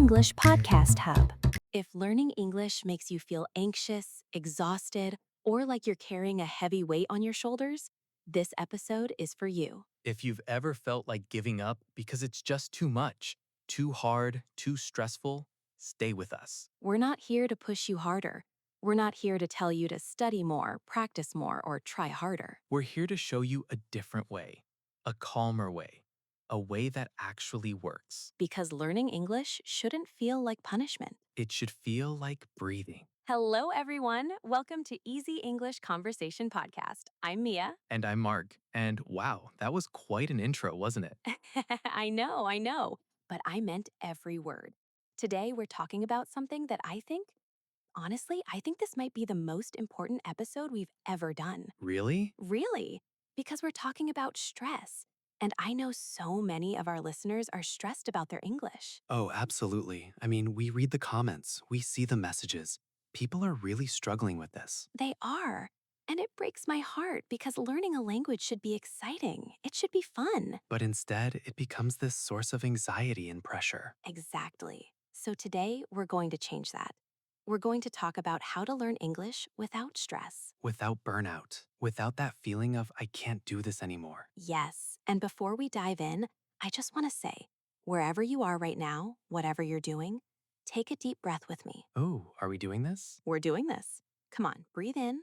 English Podcast Hub. If learning English makes you feel anxious, exhausted, or like you're carrying a heavy weight on your shoulders, this episode is for you. If you've ever felt like giving up because it's just too much, too hard, too stressful, stay with us. We're not here to push you harder. We're not here to tell you to study more, practice more, or try harder. We're here to show you a different way, a calmer way, a way that actually works. Because learning English shouldn't feel like punishment. It should feel like breathing. Hello, everyone. Welcome to Easy English Conversation Podcast. I'm Mia. And I'm Mark. And wow, that was quite an intro, wasn't it? I know. But I meant every word. Today, we're talking about something that honestly, I think this might be the most important episode we've ever done. Really? Really? Because we're talking about stress. And I know so many of our listeners are stressed about their English. Oh, absolutely. I mean, we read the comments, we see the messages. People are really struggling with this. They are. And it breaks my heart because learning a language should be exciting. It should be fun. But instead, it becomes this source of anxiety and pressure. Exactly. So today, we're going to change that. We're going to talk about how to learn English without stress. Without burnout, without that feeling of, I can't do this anymore. Yes, and before we dive in, I just want to say, wherever you are right now, whatever you're doing, take a deep breath with me. Oh, are we doing this? We're doing this. Come on, breathe in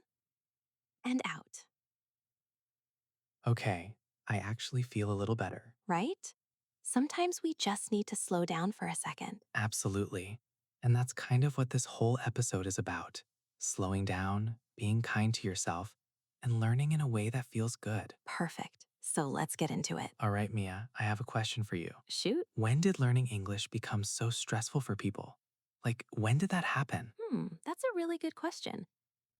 and out, Okay, I actually feel a little better. right? Sometimes we just need to slow down for a second. Absolutely. And that's kind of what this whole episode is about. Slowing down, being kind to yourself, and learning in a way that feels good. Perfect. So let's get into it. All right, Mia, I have a question for you. Shoot. When did learning English become so stressful for people? Like, when did that happen? That's a really good question.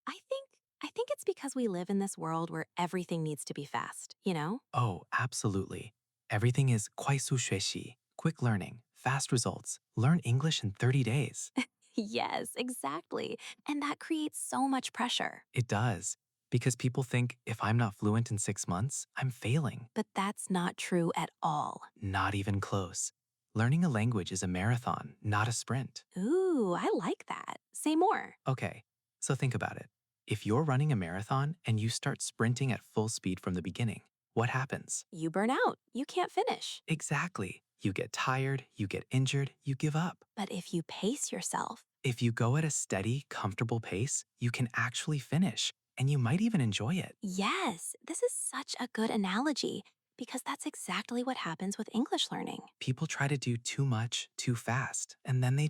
I think it's because we live in this world where everything needs to be fast, you know? Oh, absolutely. Everything is 快速学习, quick learning, fast results. Learn English in 30 days. Yes, exactly. And that creates so much pressure. It does, because people think if I'm not fluent in 6 months, I'm failing. But that's not true at all. Not even close. Learning a language is a marathon, not a sprint. Ooh, I like that. Say more. Okay, so think about it. If you're running a marathon and you start sprinting at full speed from the beginning, what happens? You burn out. You can't finish. Exactly. You get tired, you get injured, you give up. But if you pace yourself, If you go at a steady, comfortable pace, you can actually finish, and you might even enjoy it. yes, this is such a good analogy because that's exactly what happens with English learning. People try to do too much, too fast, and then they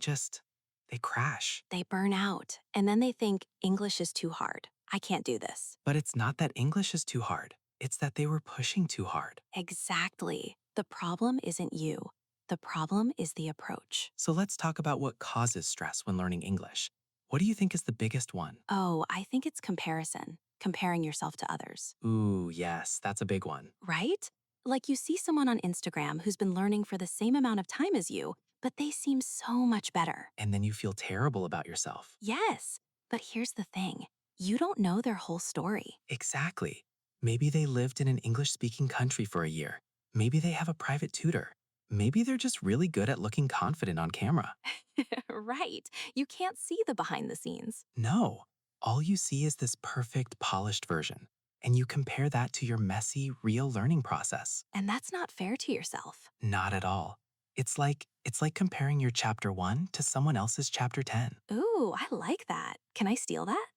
crash. They burn out and then they think English is too hard. I can't do this. But it's not that English is too hard. It's that they were pushing too hard. Exactly. The problem isn't you. The problem is the approach. So let's talk about what causes stress when learning English. What do you think is the biggest one? Oh, I think it's comparison, comparing yourself to others, Ooh, yes, that's a big one. right? Like you see someone on Instagram who's been learning for the same amount of time as you, but they seem so much better. And then you feel terrible about yourself. Yes, but here's the thing. You don't know their whole story. Exactly. Maybe they lived in an English-speaking country for a year. Maybe they have a private tutor. Maybe they're just really good at looking confident on camera. Right. You can't see the behind the scenes. No, all you see is this perfect, polished version. And you compare that to your messy, real learning process. And that's not fair to yourself. Not at all. It's like comparing your chapter 1 to someone else's chapter 10. Ooh, I like that. Can I steal that?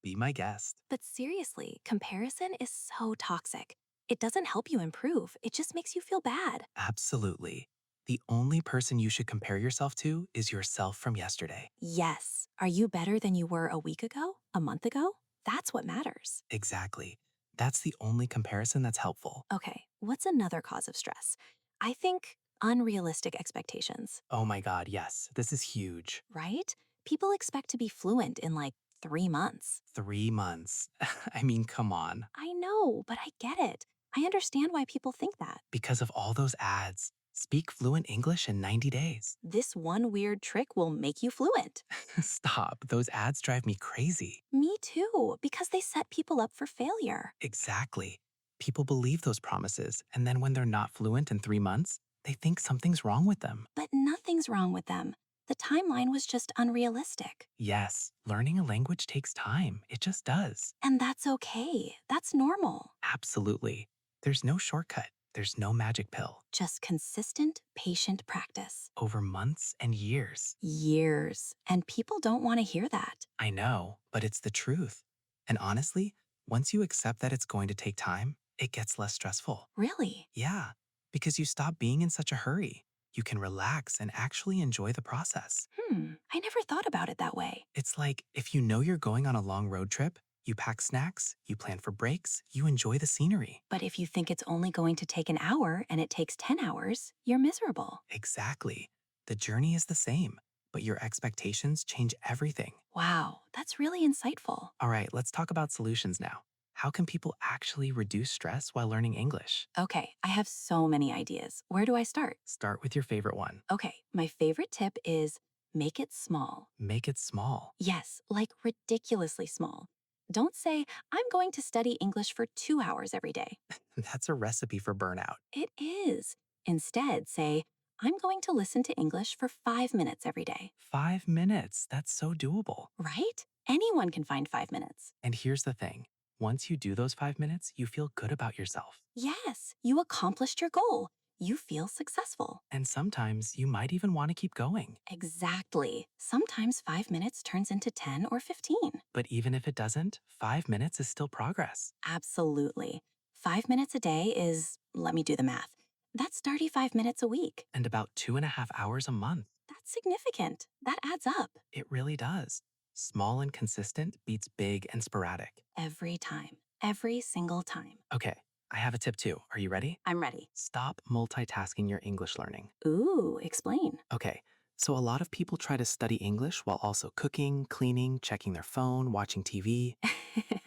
Be my guest. But seriously, comparison is so toxic. It doesn't help you improve. It just makes you feel bad. Absolutely. The only person you should compare yourself to is yourself from yesterday. Yes. Are you better than you were a week ago? A month ago? That's what matters. Exactly. That's the only comparison that's helpful. Okay, what's another cause of stress? I think unrealistic expectations, Oh my God, yes, this is huge. right? People expect to be fluent in like 3 months. 3 months. I mean, come on. I know, but I get it. I understand why people think that. Because of all those ads. Speak fluent English in 90 days. This one weird trick will make you fluent. Stop, those ads drive me crazy. Me too, because they set people up for failure. Exactly. People believe those promises, and then when they're not fluent in 3 months, they think something's wrong with them. But nothing's wrong with them. The timeline was just unrealistic. Yes, learning a language takes time. It just does. And that's okay. That's normal. Absolutely. There's no shortcut, there's no magic pill. Just consistent, patient practice. Over months and years. Years. And people don't want to hear that. I know, but it's the truth. And honestly, once you accept that it's going to take time, it gets less stressful. Really? Yeah, because you stop being in such a hurry. You can relax and actually enjoy the process. I never thought about it that way. It's like if you know you're going on a long road trip, you pack snacks, you plan for breaks, you enjoy the scenery. But if you think it's only going to take an hour and it takes 10 hours, you're miserable. Exactly. The journey is the same, but your expectations change everything. Wow, that's really insightful. All right, let's talk about solutions now. How can people actually reduce stress while learning English? Okay, I have so many ideas. Where do I start? Start with your favorite one. Okay, my favorite tip is make it small. Make it small. Yes, like ridiculously small. Don't say, I'm going to study English for 2 hours every day. That's a recipe for burnout. It is. Instead, say, I'm going to listen to English for 5 minutes every day. 5 minutes. That's so doable. Right? Anyone can find 5 minutes. And here's the thing. Once you do those 5 minutes, you feel good about yourself. Yes, you accomplished your goal. You feel successful. And sometimes you might even want to keep going. Exactly. Sometimes 5 minutes turns into 10 or 15. But even if it doesn't, 5 minutes is still progress. Absolutely. 5 minutes a day is, let me do the math. That's 35 minutes a week. And about 2.5 hours a month. That's significant. That adds up It really does. Small and consistent beats big and sporadic. every time, every single time. Okay, I have a tip too. Are you ready? I'm ready. Stop multitasking your English learning. Ooh, explain. Okay, so a lot of people try to study English while also cooking, cleaning, checking their phone, watching TV.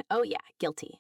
Oh, yeah, guilty.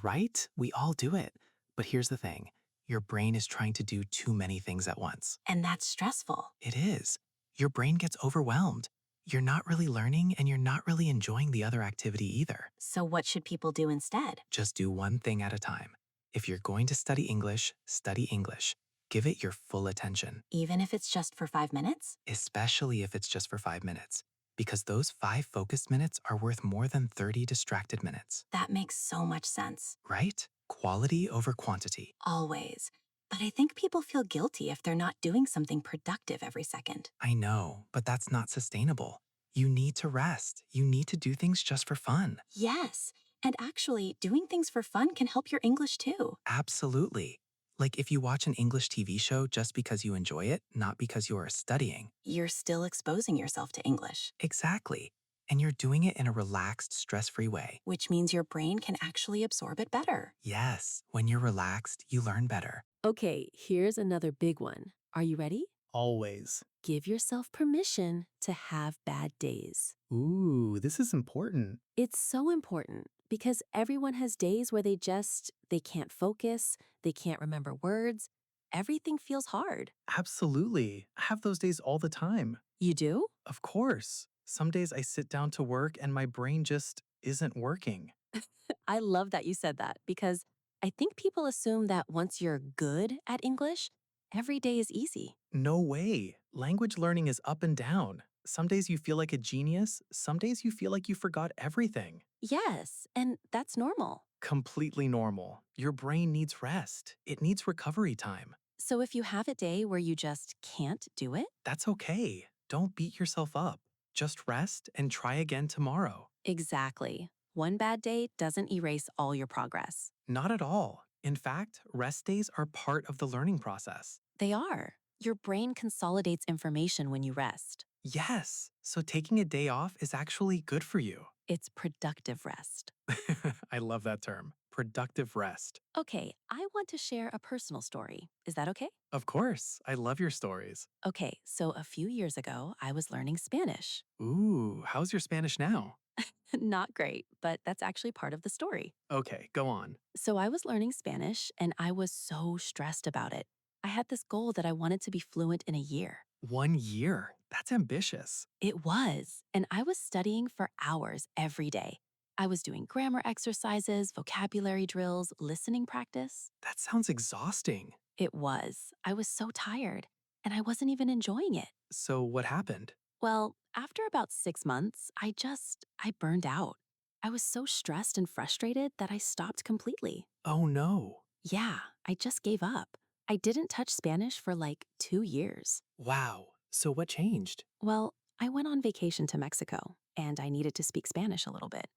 Right? We all do it. But here's the thing. Your brain is trying to do too many things at once. And that's stressful. It is. Your brain gets overwhelmed. You're not really learning and you're not really enjoying the other activity either. So, what should people do instead? Just do one thing at a time. If you're going to study English, study English. Give it your full attention, Even if it's just for 5 minutes? especially if it's just for 5 minutes, because those 5 focused minutes are worth more than 30 distracted minutes, That makes so much sense. right? Quality over quantity. Always. But I think people feel guilty if they're not doing something productive every second. I know, but that's not sustainable. You need to rest. You need to do things just for fun. Yes. And actually, doing things for fun can help your English too. Absolutely. Like if you watch an English TV show just because you enjoy it, not because you are studying. You're still exposing yourself to English, Exactly. And you're doing it in a relaxed, stress-free way. which means your brain can actually absorb it better. Yes, when you're relaxed, you learn better. Okay, here's another big one. Are you ready? Always. Give yourself permission to have bad days. Ooh, this is important. It's so important because everyone has days where they can't focus, they can't remember words. Everything feels hard. Absolutely. I have those days all the time. You do? Of course. Some days I sit down to work and my brain just isn't working. I love that you said that because I think people assume that once you're good at English, every day is easy. No way. Language learning is up and down. Some days you feel like a genius, some days you feel like you forgot everything. Yes, and that's normal. Completely normal. Your brain needs rest, it needs recovery time. So if you have a day where you just can't do it, That's okay. Don't beat yourself up. Just rest and try again tomorrow. exactly. One bad day doesn't erase all your progress. Not at all. In fact, rest days are part of the learning process. They are. Your brain consolidates information when you rest. Yes, so taking a day off is actually good for you. It's productive rest. I love that term, productive rest. Okay, I want to share a personal story. Is that okay? Of course, I love your stories. Okay, so a few years ago, I was learning Spanish. Ooh, how's your Spanish now? Not great, but that's actually part of the story. Okay, go on. So I was learning Spanish and I was so stressed about it. I had this goal that I wanted to be fluent in a year. 1 year. That's ambitious. It was, and I was studying for hours every day. I was doing grammar exercises, vocabulary drills, listening practice. That sounds exhausting. It was. I was so tired, and I wasn't even enjoying it. So, what happened? Well, after about 6 months, I burned out. I was so stressed and frustrated that I stopped completely. Oh no. Yeah, I just gave up. I didn't touch Spanish for like 2 years. Wow. So what changed? Well, I went on vacation to Mexico and I needed to speak Spanish a little bit.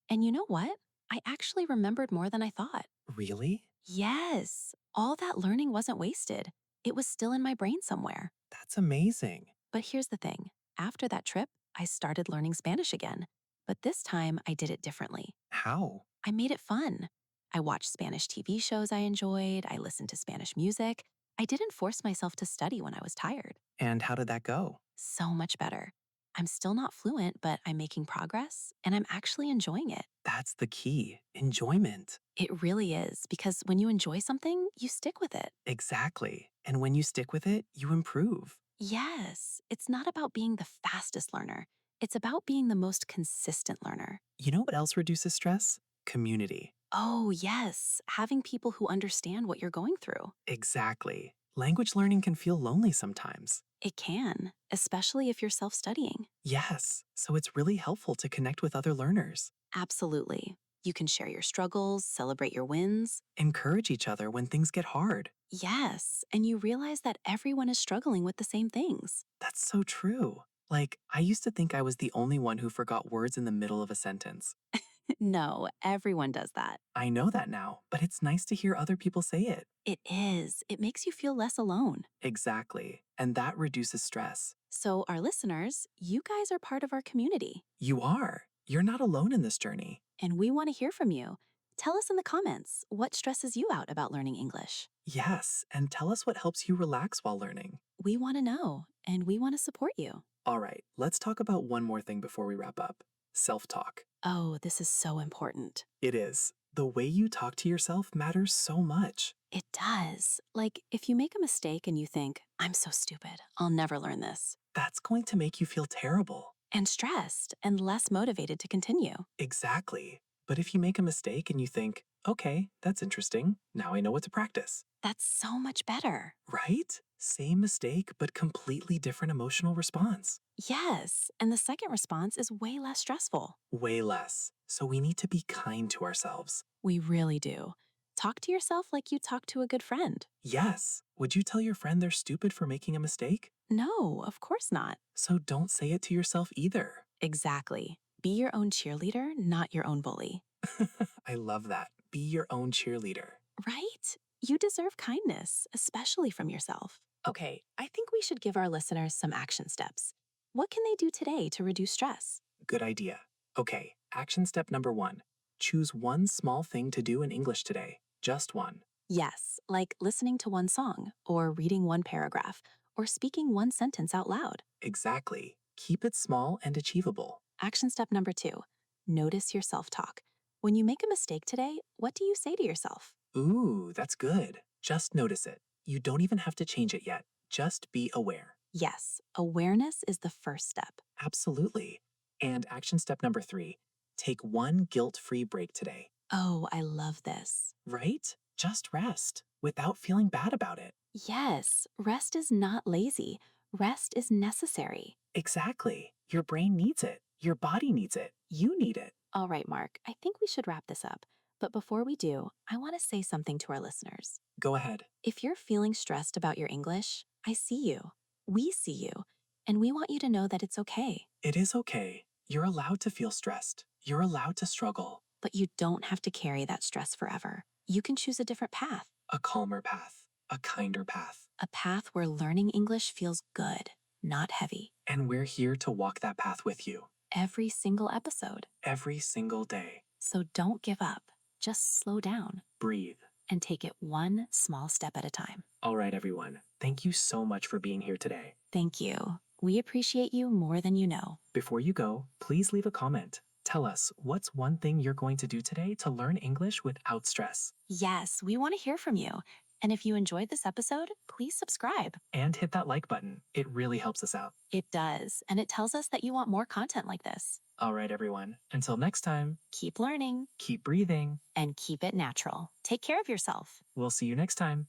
And you know what? I actually remembered more than I thought. Really? Yes, all that learning wasn't wasted. It was still in my brain somewhere. That's amazing. But here's the thing, after that trip, I started learning Spanish again. But this time, I did it differently. How? I made it fun. I watched Spanish TV shows I enjoyed, I listened to Spanish music. I didn't force myself to study when I was tired. And how did that go? So much better. I'm still not fluent, but I'm making progress and I'm actually enjoying it. That's the key. Enjoyment. It really is, because when you enjoy something, you stick with it. Exactly. And when you stick with it, you improve. Yes, it's not about being the fastest learner. It's about being the most consistent learner. You know what else reduces stress? Community. Oh, yes, having people who understand what you're going through. Exactly. Language learning can feel lonely sometimes. It can, especially if you're self studying. Yes, so it's really helpful to connect with other learners. Absolutely. You can share your struggles, celebrate your wins. Encourage each other when things get hard. Yes, and you realize that everyone is struggling with the same things. That's so true. Like, I used to think I was the only one who forgot words in the middle of a sentence. No, everyone does that. I know that now, but it's nice to hear other people say it. It is. It makes you feel less alone. Exactly. And that reduces stress. So, our listeners, you guys are part of our community, You are. You're not alone in this journey. and we want to hear from you. Tell us in the comments what stresses you out about learning English. Yes, and tell us what helps you relax while learning. We want to know, and we want to support you. All right, let's talk about one more thing before we wrap up. Self-talk. Oh, this is so important. It is. The way you talk to yourself matters so much. It does. Like, if you make a mistake and you think, I'm so stupid, I'll never learn this, That's going to make you feel terrible. and stressed and less motivated to continue. Exactly. But if you make a mistake and you think, okay, that's interesting, now I know what to practice. That's so much better. Right? Same mistake, but completely different emotional response. Yes, and the second response is way less stressful. Way less. So we need to be kind to ourselves. We really do. Talk to yourself like you talk to a good friend. Yes. Would you tell your friend they're stupid for making a mistake? No, of course not. So don't say it to yourself either. Exactly. Be your own cheerleader, not your own bully. I love that. Be your own cheerleader. Right? You deserve kindness, especially from yourself. Okay, I think we should give our listeners some action steps. What can they do today to reduce stress? Good idea. Okay, action step number 1. Choose one small thing to do in English today. Just one. Yes, like listening to one song, or reading one paragraph, or speaking one sentence out loud. Exactly. Keep it small and achievable. Action step number 2, notice your self talk. When you make a mistake today, what do you say to yourself? Ooh, that's good. Just notice it. You don't even have to change it yet. Just be aware. Yes, awareness is the first step. Absolutely. And action step number 3. Take one guilt-free break today. Oh, I love this. Right? Just rest without feeling bad about it. Yes, rest is not lazy. Rest is necessary. Exactly. Your brain needs it. Your body needs it. You need it. All right, Mark, I think we should wrap this up. But before we do, I want to say something to our listeners. Go ahead. If you're feeling stressed about your English, I see you. We see you. And we want you to know that it's okay. It is okay. You're allowed to feel stressed. You're allowed to struggle. But you don't have to carry that stress forever. You can choose a different path. A calmer path. A kinder path. A path where learning English feels good, not heavy. And we're here to walk that path with you. Every single episode. Every single day. So don't give up. Just slow down Breathe. and take it one small step at a time. All right, everyone. Thank you so much for being here today. Thank you. We appreciate you more than you know. Before you go, please leave a comment. Tell us what's one thing you're going to do today to learn English without stress. Yes, we want to hear from you. And if you enjoyed this episode, please subscribe. And hit that like button. It really helps us out. It does, and it tells us that you want more content like this. All right, everyone. Until next time, Keep learning keep breathing. and keep it natural. Take care of yourself. We'll see you next time.